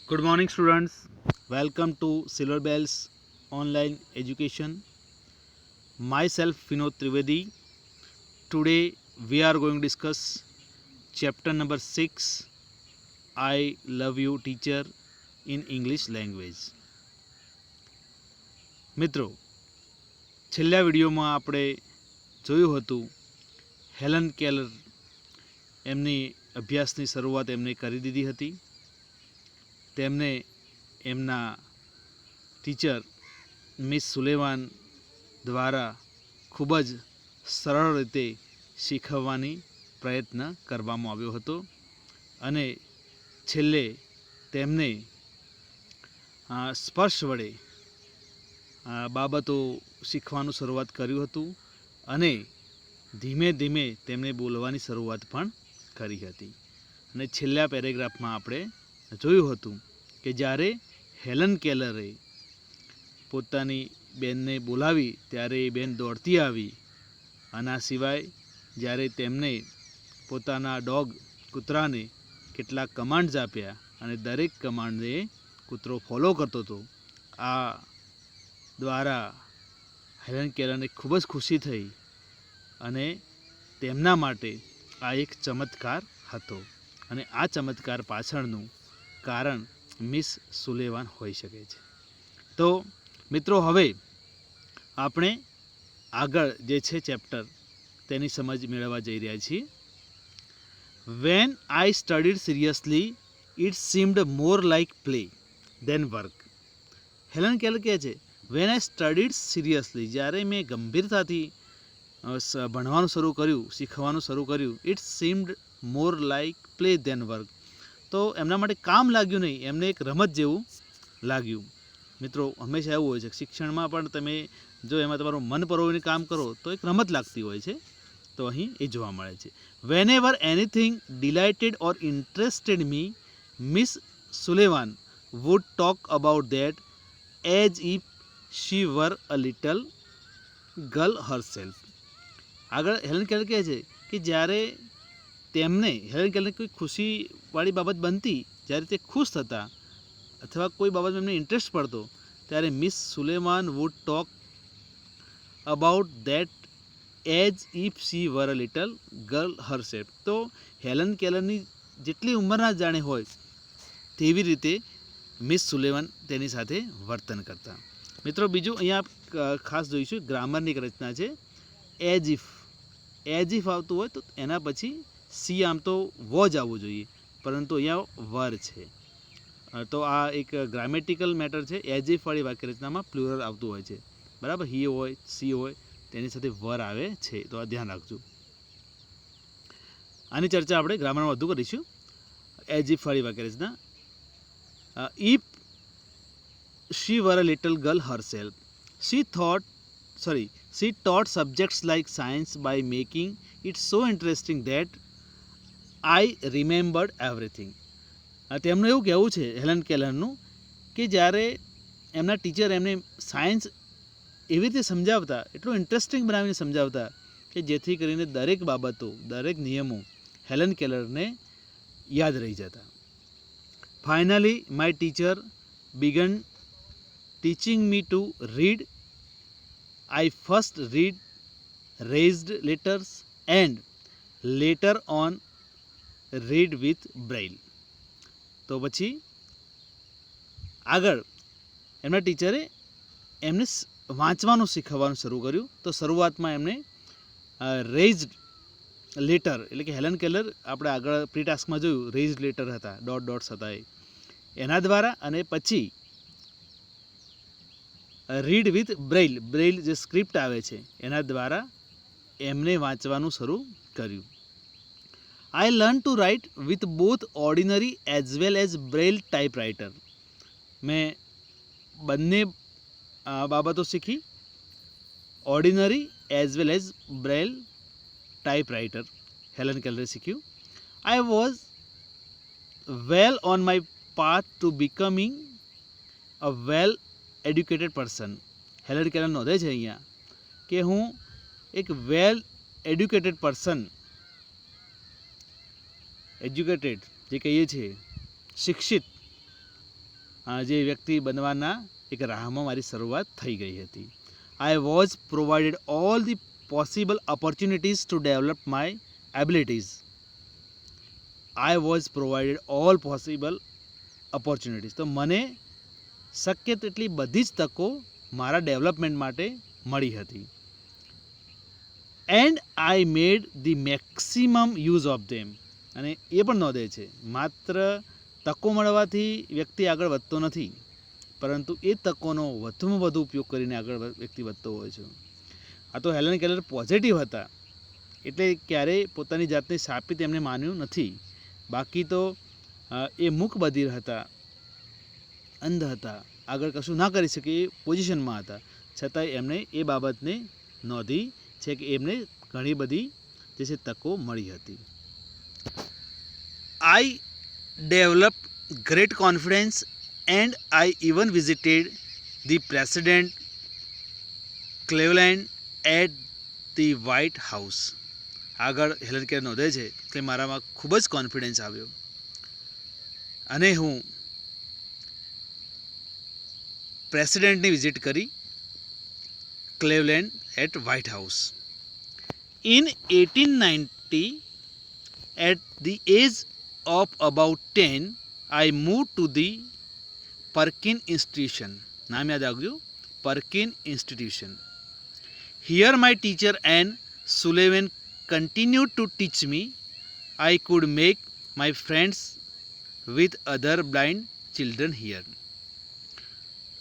Good morning, students. Welcome to Silver Bells Online Education. Myself, Vinod Trivedi. Today, we are going to discuss chapter number 6 I Love You, Teacher in English Language. મિત્રો, છેલ્લા વિડીયોમાં આપણે જોયું હતું Helen Keller એમની અભ્યાસની શરૂઆત એમને કરી દીધી હતી. તેમને એમના ટીચર મિસ સુલેવાન દ્વારા ખૂબ જ સરળ રીતે શીખવવાની પ્રયત્ન કરવામાં આવ્યો હતો અને છેલ્લે તેમને સ્પર્શ વડે બાબતો શીખવાનું શરૂઆત કર્યું હતું અને ધીમે ધીમે તેમણે બોલવાની શરૂઆત પણ કરી હતી. અને છેલ્લા પેરેગ્રાફમાં આપણે જોયું હતું કે જ્યારે હેલન કેલરે પોતાની બેનને બોલાવી ત્યારે એ બેન દોડતી આવી. આના સિવાય જ્યારે તેમને પોતાના ડોગ કૂતરાને કેટલાક કમાન્ડ્સ આપ્યા અને દરેક કમાન્ડને કૂતરો ફોલો કરતો હતો, આ દ્વારા હેલન કેલરને ખૂબ જ ખુશી થઈ અને તેમના માટે આ એક ચમત્કાર હતો અને આ ચમત્કાર પાછળનું કારણ મિસ સુલેવાન હોઈ શકે છે. તો મિત્રો, હવે આપણે આગળ જે છે ચેપ્ટર તેની સમજ મેળવવા જઈ રહ્યા છીએ. When I studied seriously it seemed more like play than work. Helen Keller કહે છે, વેન આઈ સ્ટડીડ સિરિયસલી, જ્યારે મેં ગંભીરતાથી ભણવાનું શરૂ કર્યું, શીખવાનું શરૂ કર્યું, it seemed more like play than work. તો એમના માટે કામ લાગ્યું નહીં, એમને એક રમત જેવું લાગ્યું. મિત્રો, હંમેશા એવું હોય છે શિક્ષણમાં પણ તમે જો એમાં તમારું મન પરોવીને કામ કરો તો એક રમત લાગતી હોય છે. તો અહીં એ જોવા મળે છે. Whenever anything delighted or interested me, Miss Sullivan would talk about that as if she were a little girl herself. આગળ હેલન કેલર કહે છે કે જ્યારે તેમને હેલન કેલરને કોઈ ખુશીવાળી બાબત બનતી, જ્યારે તે ખુશ થતા અથવા કોઈ બાબતમાં એમને ઇન્ટરેસ્ટ પડતો, ત્યારે Miss Sullivan would talk about that as if she were a little girl herself. તો હેલન કેલરની જેટલી ઉંમરના જાણે હોય તેવી રીતે મિસ સુલેવાન તેની સાથે વર્તન કરતા. મિત્રો, બીજું અહીંયા ખાસ જોઈશું ગ્રામરની એક રચના છે. એઝ ઇફ આવતું હોય તો એના પછી સી આમ તો વોજ આવવું જોઈએ, પરંતુ અહીંયા વર છે. તો આ એક ગ્રામેટિકલ મેટર છે. એઝ ઇફ વાળી વાક્ય રચનામાં પ્લુરલ આવતું હોય છે, બરાબર. હી હોય, સી હોય, તેની સાથે વર આવે છે, તો આ ધ્યાન રાખજો. આની ચર્ચા આપણે ગ્રામરમાં વધુ કરીશું. એઝ ઇફ વાળી વાક્ય રચના. If she were a little girl herself, she taught subjects like science by making it so interesting that I remembered everything. તેમનું એવું કહેવું છે હેલન કેલરનું કે જ્યારે એમના ટીચર એમને સાયન્સ એવી રીતે સમજાવતા, એટલું ઇન્ટરેસ્ટિંગ બનાવીને સમજાવતા કે જેથી કરીને દરેક બાબતો, દરેક નિયમો હેલન કેલરને યાદ રહી જતા. Finally my teacher began teaching me to read. I first read raised letters and later on read with braille. તો પછી આગળ એમના ટીચરે એમને વાંચવાનું શીખવવાનું શરૂ કર્યું. તો શરૂઆતમાં એમને રેઇઝડ લેટર, એટલે કે હેલન કેલર આપણે આગળ પ્રી ટાસ્કમાં જોયું રેઇઝડ લેટર હતા, ડોટ્સ હતા, એના દ્વારા, અને પછી રીડ વિથ બ્રેઇલ જે સ્ક્રિપ્ટ આવે છે એના દ્વારા એમને વાંચવાનું શરૂ કર્યું. I learn to write with both ordinary as well as braille typewriter. મેં બંને બાબતો શીખી, ordinary as well as braille typewriter Helen કેલરે શીખ્યું. I was well on my path to becoming a well educated person. Helen Keller નોંધે છે અહીંયા કે હું એક વેલ એડ્યુકેટેડ પર્સન, એજ્યુકેટેડ જે કહીએ છીએ, શિક્ષિત જે વ્યક્તિ બનવાના એક રાહમાં મારી શરૂઆત થઈ ગઈ હતી. I was provided all the possible opportunities to develop my abilities. I was provided all possible opportunities, તો મને શક્ય તેટલી બધી જ તકો મારા ડેવલપમેન્ટ માટે મળી હતી. And I made the maximum use of them. અને એ પણ નોંધે છે માત્ર તકો મળવાથી વ્યક્તિ આગળ વધતો નથી, પરંતુ એ તકોનો વધુમાં વધુ ઉપયોગ કરીને આગળ વ્યક્તિ વધતો હોય છે. આ તો હેલન કેલર પોઝિટિવ હતા, એટલે ક્યારેય પોતાની જાતને શાપિત એમને માન્યું નથી. બાકી તો એ મૂક બધિર હતા, અંધ હતા, આગળ કશું ના કરી શકે એ પોઝિશનમાં હતા, છતાંય એમણે એ બાબતને નોંધી છે કે એમને ઘણી બધી જે છે તકો મળી હતી. I develop great confidence and I even visited the president Cleveland at the White House. આગળ હેલન કેલર નોંધે છે કે મારામાં ખૂબ જ કોન્ફિડન્સ આવ્યો અને હું પ્રેસિડેન્ટની વિઝિટ કરી, Cleveland at White House. In 1890, at the age of about 10, I moved to the Perkin Institution. નામ યાદ આવ્યું? Perkin Institution. Here my teacher and Sullivan continued to teach me. I could make my friends with other blind children here.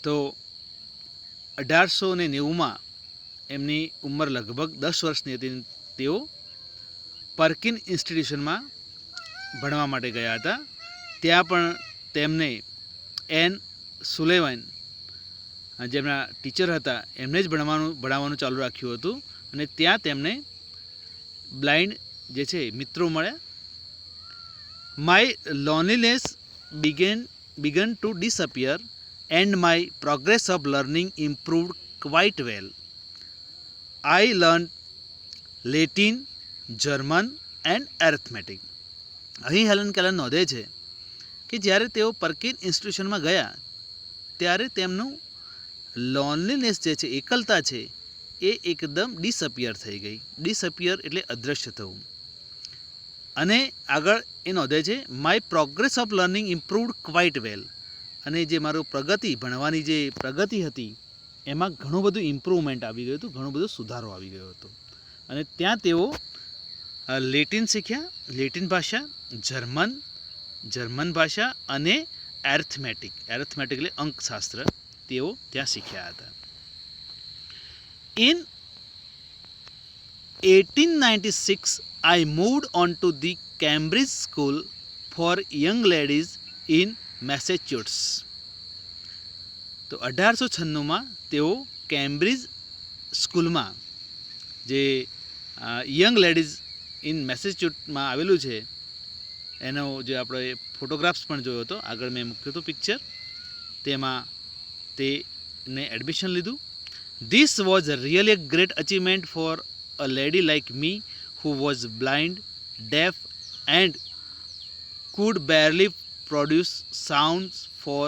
તો 1890માં એમની ઉંમર લગભગ 10 વર્ષની હતી. તેઓ પર્કિન ઇન્સ્ટિટ્યુશનમાં ભણવા માટે ગયા હતા. ત્યાં પણ તેમને એન સુલેવન જેમના ટીચર હતા એમને જ ભણાવવાનું ચાલુ રાખ્યું હતું અને ત્યાં તેમને બ્લાઇન્ડ જે છે મિત્રો મળ્યા. My loneliness began to disappear and my progress of learning improved quite well. I learned Latin, German and arithmetic. અહીં હેલન કેલર નોંધે છે કે જ્યારે તેઓ પર્કિન ઇન્સ્ટિટ્યુશનમાં ગયા ત્યારે તેમનું લોનલીનેસ જે છે, એકલતા છે, એ એકદમ ડિસઅપિયર થઈ ગઈ. ડિસઅપિયર એટલે અદૃશ્ય થવું. અને આગળ એ નોંધે છે my progress of learning improved quite well. અને જે મારું ભણવાની જે પ્રગતિ હતી એમાં ઘણું બધું ઇમ્પ્રુવમેન્ટ આવી ગયું હતું, ઘણો બધો સુધારો આવી ગયો હતો. અને ત્યાં તેઓ લેટિન શીખ્યા, લેટિન ભાષા, જર્મન ભાષા અને એરિથમેટિક એટલે અંકશાસ્ત્ર તેઓ ત્યાં શીખ્યા હતા. In 1896 I moved on to the Cambridge School for Young Ladies in Massachusetts. તો 1896માં તેઓ કેમ્બ્રિજ સ્કૂલમાં, જે યંગ લેડીઝ ઇન મેસેચ્યુટ્સમાં આવેલું છે, એનો જે આપણે ફોટોગ્રાફ્સ પણ જોયો હતો, આગળ મેં મૂક્યું હતું પિક્ચર, તેમાં તેને એડમિશન લીધું. This was really a great achievement for a lady like me who was blind, deaf and could barely produce sounds for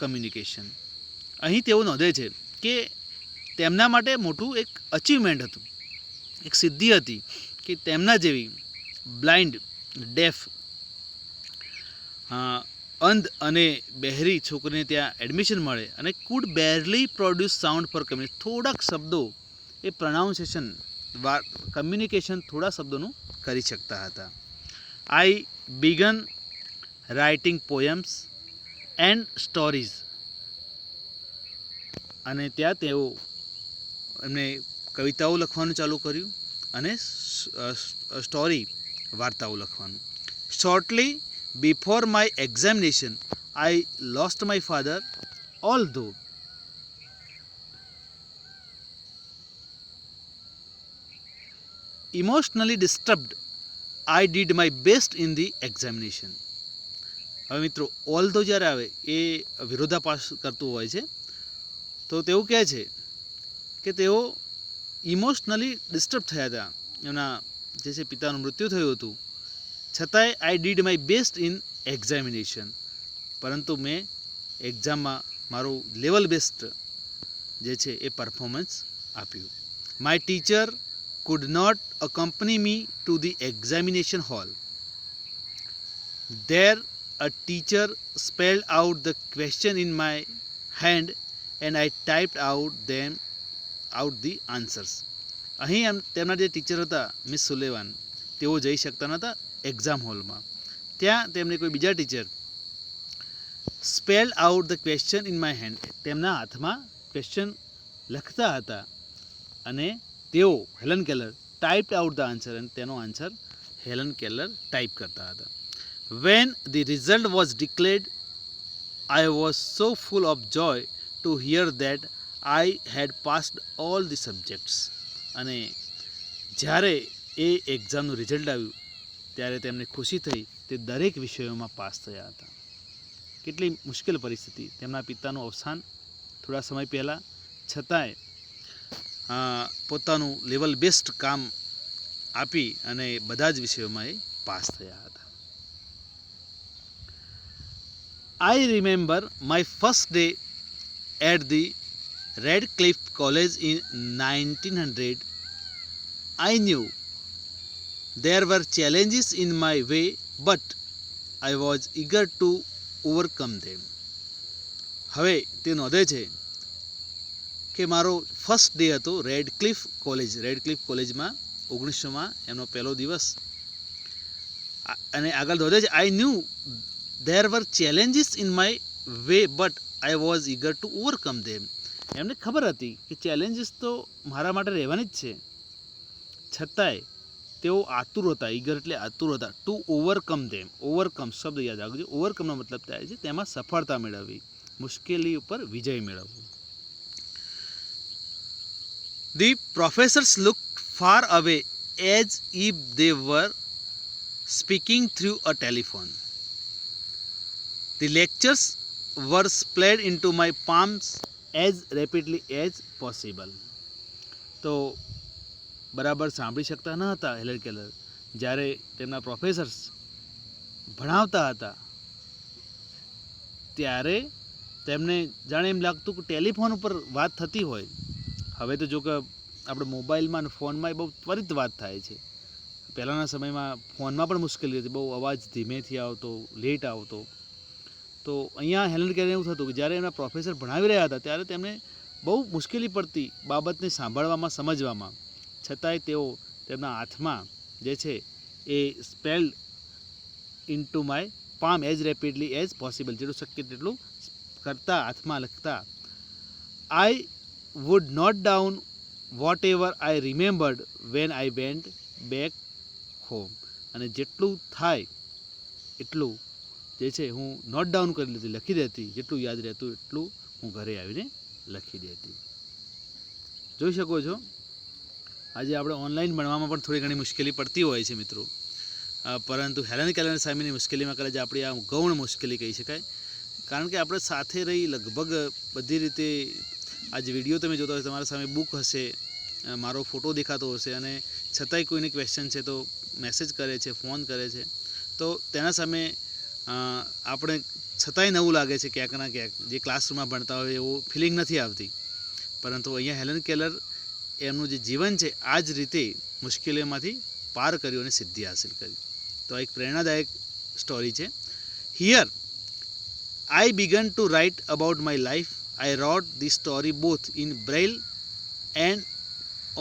communication. અહીં તેઓ નોંધે છે કે તેમના માટે મોટું એક અચીવમેન્ટ હતું, એક સિદ્ધિ હતી કે તેમના જેવી બ્લાઇન્ડ, ડેફ, અંધ અને બહેરી છોકરીને ત્યાં એડમિશન મળે અને could barely produce sound for communication. થોડાક શબ્દો એ પ્રોનાઉન્સિએશન, કમ્યુનિકેશન થોડા શબ્દોનું કરી શકતા હતા. I began writing poems and stories. અને ત્યાં તેઓ એમને કવિતાઓ લખવાનું ચાલુ કર્યું અને સ્ટોરી, વાર્તાઓ લખવાનું. Shortly before my examination I lost my father, although emotionally disturbed I did my best in the examination. હવે મિત્રો, ઓલ્ધો જ્યારે આવે એ વિરોધાભાસ કરતું હોય છે, તો તેવું કહે છે કે તેઓ ઇમોશનલી ડિસ્ટર્બ થયા હતા, એમના જે છે પિતાનું મૃત્યુ થયું હતું, છતાંય આઈ did my best in examination, પરંતુ મેં એક્ઝામમાં મારું લેવલ બેસ્ટ જે છે એ પરફોર્મન્સ આપ્યું. My teacher could not accompany me to the examination hall. There a teacher spelled out the question in my hand and I typed out the answers. અહીં તેમના જે ટીચર હતા મિસ સુલેવાન, તેઓ જઈ શકતા નહોતા એક્ઝામ હોલમાં. ત્યાં તેમને કોઈ બીજા teacher spelled out the question in my hand, તેમના હાથમાં ક્વેશ્ચન લખતા હતા અને તેઓ Helen Keller typed out the answer, અને તેનો આન્સર હેલન કેલર ટાઈપ કરતા હતા. When the result was declared I was so full of joy to hear that I had passed all the subjects. અને જ્યારે એ એક્ઝામનું રિઝલ્ટ આવ્યું ત્યારે તેમને ખુશી થઈ, તે દરેક વિષયોમાં પાસ થયા હતા. કેટલી મુશ્કેલ પરિસ્થિતિ, તેમના પિતાનું અવસાન થોડા સમય પહેલાં, છતાંય પોતાનું લેવલ બેસ્ટ કામ આપી અને બધા જ વિષયોમાં એ પાસ થયા હતા. I remember my first day at the Radcliffe College in 1900. I knew there were challenges in my way, but I was eager to overcome them. હવે તે નોંધે છે કે મારો ફર્સ્ટ ડે હતો રેડક્લિફ કોલેજમાં 1900માં એમનો પહેલો દિવસ. અને આગળ નોંધે છે I knew there were challenges in my way, but I was eager to overcome them. એમને ખબર હતી કે ચેલેન્જીસ તો મારા માટે રહેવાની જ છે, છતાંય તેઓ આતુર હતા. ઈગર એટલે આતુર હતા. ટુ ઓવરકમ ધેમ, ઓવરકમ શબ્દ યાદ રાખજો. ઓવરકમનો મતલબ થાય છે તેમાં સફળતા મેળવવી, મુશ્કેલી ઉપર વિજય મેળવવો. The professors looked far away as if they were speaking through a telephone. The lectures were spelled into my palms as rapidly as possible. તો બરાબર સાંભળી શકતા ન હતા હેલન કેલર. જ્યારે તેમના પ્રોફેસર્સ ભણાવતા હતા ત્યારે તેમને જાણે એમ લાગતું કે ટેલિફોન ઉપર વાત થતી હોય. હવે તો જો કે આપણે મોબાઈલમાં અને ફોનમાં બહુ ત્વરિત વાત થાય છે. પહેલાંના સમયમાં ફોનમાં પણ મુશ્કેલી હતી, બહુ અવાજ ધીમેથી આવતો, લેટ આવતો. તો અહીંયા હેલન કેલર એવું થતું કે જ્યારે એમના પ્રોફેસર ભણાવી રહ્યા હતા ત્યારે તેમને બહુ મુશ્કેલી પડતી બાબતને સાંભળવામાં, સમજવામાં. છતાંય તેઓ તેમના હાથમાં જે છે એ spelled into my palm as rapidly as possible, જેટલું શક્ય તેટલું કરતા, હાથમાં લખતા. I would note down whatever I remembered when I went back home. અને જેટલું થાય એટલું જે છે હું નોટ ડાઉન કરી લીધી, લખી દેતી. જેટલું યાદ રહેતું એટલું હું ઘરે આવીને લખી દેતી. જોઈ શકો છો આજે આપણે ઓનલાઈન ભણવામાં પણ થોડી ઘણી મુશ્કેલી પડતી હોય છે મિત્રો, પરંતુ હેલન કેલર સામેની મુશ્કેલીમાં કદાચ આપણી આ ગૌણ મુશ્કેલી કહી શકાય. કારણ કે આપણે સાથે રહી લગભગ બધી રીતે આજે વિડીયો તમે જોતા હોય, તમારા સામે બુક હશે, મારો ફોટો દેખાતો હશે, અને છતાંય કોઈને ક્વેશ્ચન છે તો મેસેજ કરે છે, ફોન કરે છે, તો તેના સામે આપણે છતાંય નવું લાગે છે ક્યાંક ના ક્યાંક. જે ક્લાસરૂમમાં ભણતા હોય એવું ફિલિંગ નથી આવતી. પરંતુ અહીંયા હેલન કેલર એમનું જે જીવન છે આ જ રીતે મુશ્કેલીઓમાંથી પાર કર્યું અને સિદ્ધિ હાંસિલ કરી. તો એક પ્રેરણાદાયક સ્ટોરી છે. Here I began to write about my life. I wrote the story both in braille and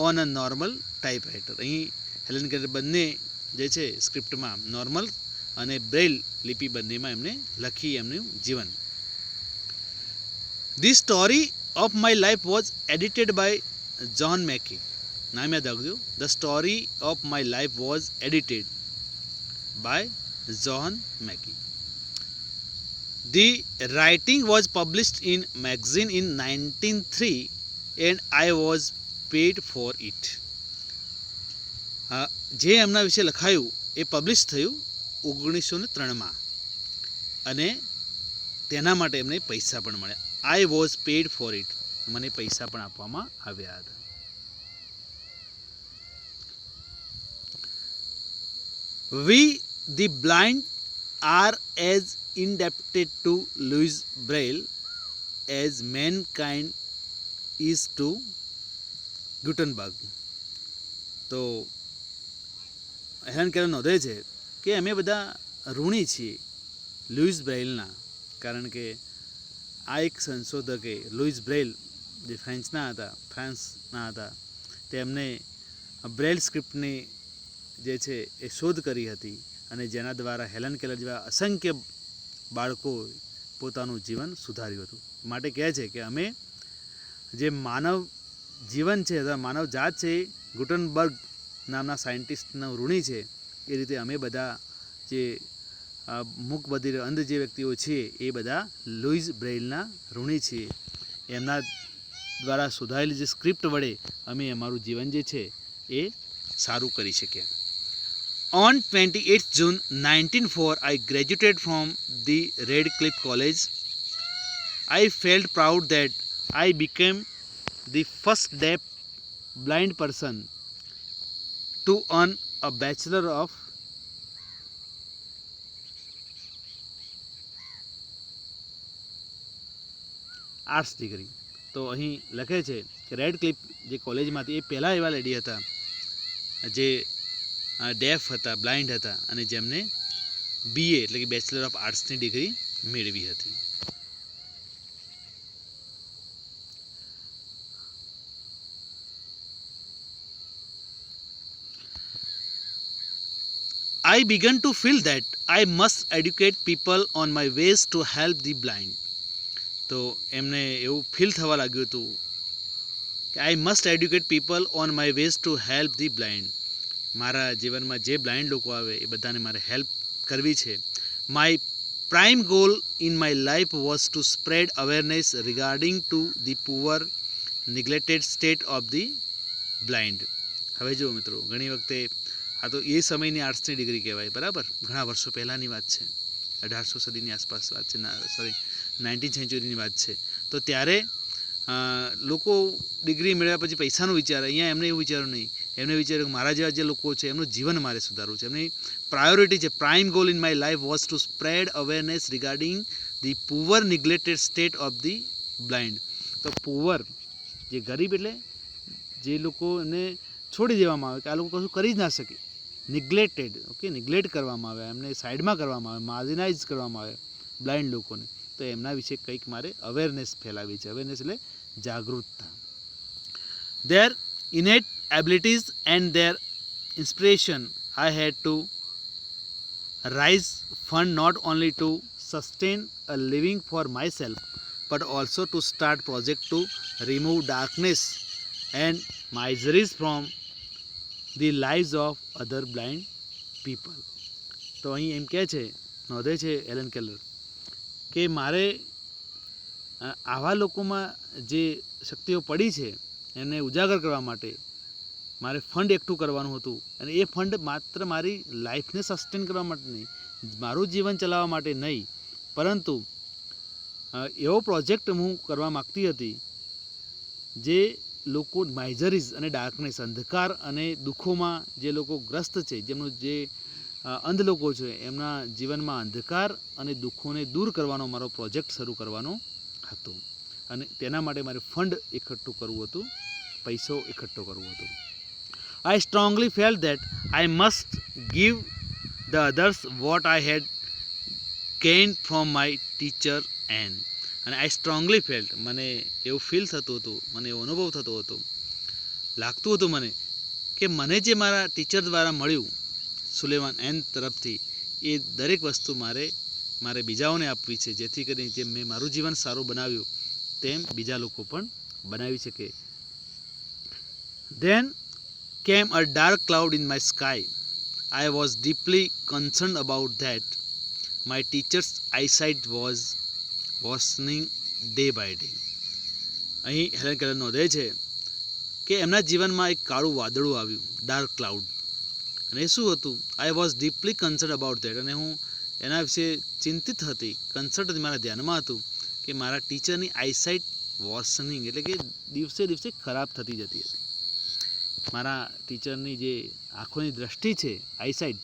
on a normal typewriter. અહીં હેલન કેલર બંને જે છે સ્ક્રિપ્ટમાં નોર્મલ અને બ્રેઇલ લિપિ બંનેમાં એમને લખી એમનું જીવન. The story of my life was edited by John Macy. નામ યાદ રાખજો. The story of my life was edited by John Macy. The writing was published in magazine in 1903 and I was paid for it. જે એમના વિશે લખાયું એ publish થયું 1903માં અને તેના માટે એમને પૈસા પણ મળ્યા. I was paid for it, મને પૈસા પણ આપવામાં આવ્યા હતા. We the blind are as indebted to Louis Braille as mankind is to Gutenberg. તો હેલેન કેલર નોંધે છે કે અમે બધા ઋણી છીએ લુઈસ બ્રેઇલના, કારણ કે આ એક સંશોધકે લુઈસ બ્રેઇલ જે ફ્રાન્સના હતા તેમને બ્રેઇલ સ્ક્રિપ્ટની જે છે એ શોધ કરી હતી અને જેના દ્વારા હેલેન કેલર જેવા અસંખ્ય બાળકો પોતાનું જીવન સુધાર્યું હતું. માટે કહે છે કે અમે જે માનવ જીવન છે અથવા માનવ જાત છે ગુટનબર્ગ નામના સાયન્ટિસ્ટનું ઋણી છે, એ રીતે અમે બધા જે મૂકબધિર અંધ જે વ્યક્તિઓ છીએ એ બધા લુઈસ બ્રેઇલના ઋણી છીએ. એમના દ્વારા શોધાયેલી જે સ્ક્રિપ્ટ વડે અમે અમારું જીવન જે છે એ સારું કરી શકીએ. On 28th June 1904, I graduated from the Radcliffe College. I felt proud that I became the first deaf blind person to earn a Bachelor of arts degree. તો અહીં લખે છે કે રેડક્લિફ જે કોલેજમાંથી એ પહેલાં એવા લેડી હતા જે ડેફ હતા, બ્લાઇન્ડ હતા અને જેમને BA એટલે કે બેચલર ઓફ આર્ટ્સની ડિગ્રી મેળવી હતી. I began to feel that I must educate people on my ways to help the blind. તો એમને એવું ફીલ થવા લાગ્યું હતું કે I must educate people on my ways to help the blind. મારા જીવનમાં જે બ્લાઇન્ડ લોકો આવે એ બધાને મારે હેલ્પ કરવી છે. My prime goal in my life was to spread awareness regarding to the poor neglected state of the blind. હવે જુઓ મિત્રો, ઘણી વખતે આ તો એ સમયની આર્ટ્સની ડિગ્રી કહેવાય, બરાબર, ઘણા વર્ષો પહેલાંની વાત છે, 1800 સદીની આસપાસ વાત છે, 19th સેન્ચુરીની વાત છે. તો ત્યારે લોકો ડિગ્રી મેળવ્યા પછી પૈસાનું વિચારે, અહીંયા એમને એવું વિચાર્યું નહીં. એમને વિચાર્યું કે મારા જેવા જે લોકો છે એમનું જીવન મારે સુધારવું છે. એમની પ્રાયોરિટી છે, prime goal in my life was to spread awareness regarding the poor neglected state of the blind. તો પુઅર જે ગરીબ એટલે જે લોકોને છોડી દેવામાં આવે કે આ લોકો કશું કરી જ ના શકે, નિગ્લેક્ટેડ, ઓકે, નિગ્લેક્ટ કરવામાં આવે, એમને સાઈડમાં કરવામાં આવે, માર્જિનાઇઝ કરવામાં આવે બ્લાઇન્ડ લોકોને, તો એમના વિશે કંઈક મારે અવેરનેસ ફેલાવી છે. અવેરનેસ એટલે જાગૃતતા. Their innate abilities and their inspiration, I had to raise fund not only to sustain a living for myself but also to start project to remove darkness and miseries from the lives of other blind people. તો અહીં એમ કહે છે, નોંધે છે Helen Keller કે મારે આવા લોકોમાં જે શક્તિઓ પડી છે એને ઉજાગર કરવા માટે મારે ફંડ એકઠું કરવાનું હતું. અને એ ફંડ માત્ર મારી લાઈફને સસ્ટેન કરવા માટે નહીં, મારું જીવન ચલાવવા માટે નહીં, પરંતુ એવો પ્રોજેક્ટ હું કરવા માગતી હતી જે લોકો માઇઝરીઝ અને ડાર્કનેસ, અંધકાર અને દુઃખોમાં જે લોકો ગ્રસ્ત છે, જેમનું જે અંધ લોકો છે એમના જીવનમાં અંધકાર અને દુઃખોને દૂર કરવાનો મારો પ્રોજેક્ટ શરૂ કરવાનો હતો. અને તેના માટે મારે ફંડ એકઠું કરવું હતું, પૈસો એકઠો કરવો હતો. I strongly felt that I must give the others what I had gained from my teacher and I strongly felt, મને એવું ફીલ થતું હતું, મને એવો અનુભવ થતો હતો, લાગતું હતું મને કે મને જે મારા ટીચર દ્વારા મળ્યું સુલેમાન એન તરફથી, એ દરેક વસ્તુ મારે બીજાઓને આપવી છે, જેથી કરીને જેમ મેં મારું જીવન સારું બનાવ્યું તેમ બીજા લોકો પણ બનાવી શકે. Then came a dark cloud in my sky. I was deeply concerned about that. My teacher's eyesight was worsening day by day. અહીં હેલેન કેલર નોંધે છે કે એમના જીવનમાં એક કાળું વાદળું આવ્યું, ડાર્ક ક્લાઉડ. અને એ શું હતું? I was deeply concern about that. અને હું એના વિશે ચિંતિત હતી, કન્સર્ન હતી, મારા ધ્યાનમાં હતું કે મારા ટીચરની આઈસાઇટ વર્સનિંગ એટલે કે દિવસે દિવસે ખરાબ થતી જતી હતી. મારા ટીચરની જે આંખોની દ્રષ્ટિ છે, આઈસાઇટ,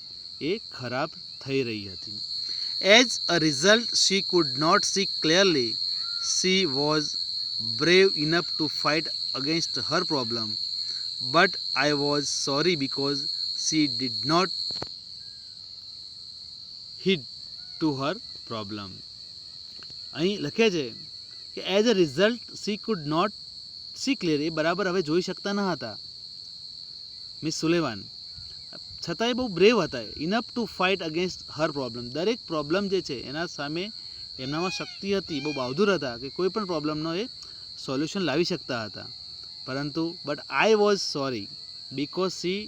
એ ખરાબ થઈ રહી હતી. As a result, she could not see clearly. She was brave enough to fight against her problem, but I was sorry because she did not heed to her problem. અહીં લખે છે કે as a result she could not see clear, એ બરાબર હવે જોઈ શકતા ન હતા મિસ સુલેવાન, છતાં એ બહુ બ્રેવ હતા, enough to fight against Har problem, દરેક પ્રોબ્લેમ જે છે એના સામે એમનામાં શક્તિ હતી, બહુ બહાદુર હતા કે કોઈ પણ પ્રોબ્લેમનો એ સોલ્યુશન લાવી શકતા હતા. પરંતુ but I was sorry because she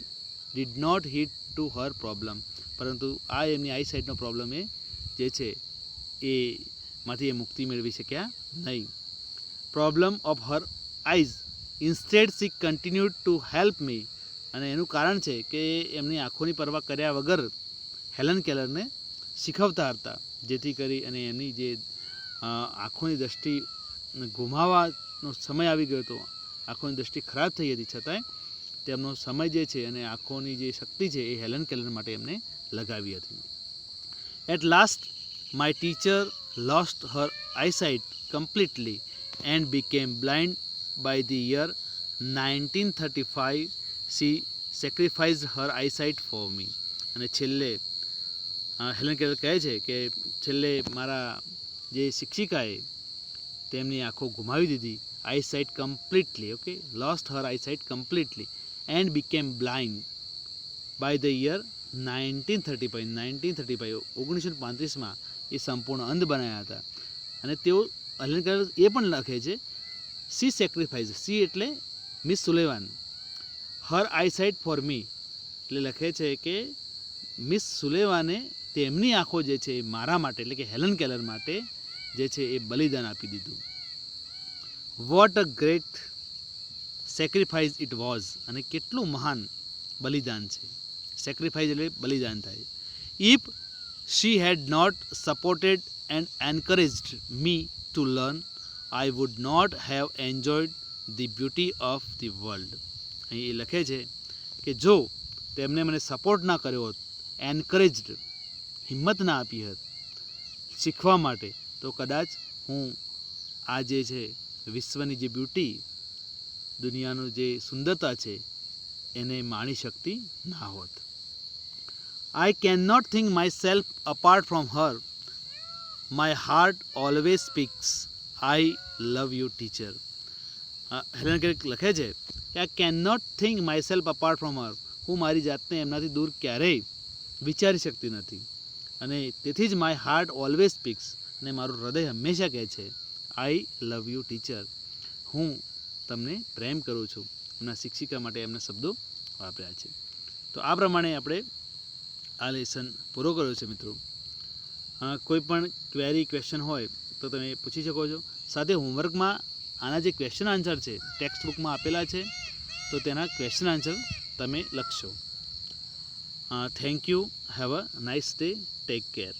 did not hit to her problem, પરંતુ આ એમની આઈ સાઇડનો પ્રોબ્લેમ એ જે છે એ માંથી એ મુક્તિ મેળવી શક્યા નહીં. Problem of her eyes instead C continued to help me, અને એનું કારણ છે કે એમની આંખોની પરવા કર્યા વગર હેલન કેલરને શીખવતા હતા, જેથી કરી અને એમની જે આંખોની દૃષ્ટિ ગુમાવવાનો સમય આવી ગયો હતો, આંખોની દૃષ્ટિ ખરાબ થઈ હતી, છતાંય તેમનો સમય જે છે અને આંખોની જે શક્તિ છે એ હેલન કેલર માટે એમને લગાવી હતી. At last my teacher lost her eyesight completely and became blind by the year 1935. She sacrificed her eyesight for me. અને છેલ્લે હેલન કેલર કહે છે કે છેલ્લે મારા જે શિક્ષિકાએ તેમની આંખો ગુમાવી દીધી, eyesight completely, okay, lost her eyesight completely and became blind by the year 1935. 1935માં એ સંપૂર્ણ અંધ બનાવ્યા હતા. અને તેઓ હેલન કેલર એ પણ લખે છે સી સેક્રિફાઇઝ, સી એટલે મિસ સુલેવાન, હર આઈસાઇટ ફોર મી એટલે લખે છે કે મિસ સુલેવાને તેમની આંખો જે છે એ મારા માટે એટલે કે હેલન કેલર માટે જે છે એ બલિદાન આપી દીધું. What a great sacrifice it was, અને કેટલું મહાન બલિદાન છે. સેક્રિફાઇસ એટલે બલિદાન થાય. If she had not supported and encouraged me to learn, I would not have enjoyed the beauty of the world. અહીં એ લખે છે કે જો તેમને મને સપોર્ટ ના કર્યો હોત, એન્કરેજ્ડ હિંમત ના આપી હોત શીખવા માટે, તો કદાચ હું આ જે છે વિશ્વની જે બ્યુટી, દુનિયાનું જે સુંદરતા છે એને માણી શકતી ના હોત. I can not think myself apart from her, my heart always speaks I love you teacher. Helen Keller લખે છે કે I can not think myself apart from her, હું મારી જાતને એમનાથી દૂર ક્યારેય વિચારી શકતી નથી, અને તેથી જ માય હાર્ટ ઓલવેઝ સ્પીક્સ, અને મારું હૃદય હંમેશા કહે છે આઈ લવ યુ ટીચર, હું તમને પ્રેમ કરું છું. એમના શિક્ષિકા માટે એમના શબ્દો વાપર્યા છે. તો આ પ્રમાણે આપણે આ લેસન પૂરો કર્યો છે મિત્રો. કોઈ પણ ક્વેરી ક્વેશ્ચન હોય તો તમે પૂછી શકો છો. સાથે હોમવર્કમાં આના જે ક્વેશ્ચન આન્સર છે ટેક્સ્ટ બુકમાં આપેલા છે, તો તેના ક્વેશ્ચન આન્સર તમે લખશો. Thank you. Have a nice day. Take care.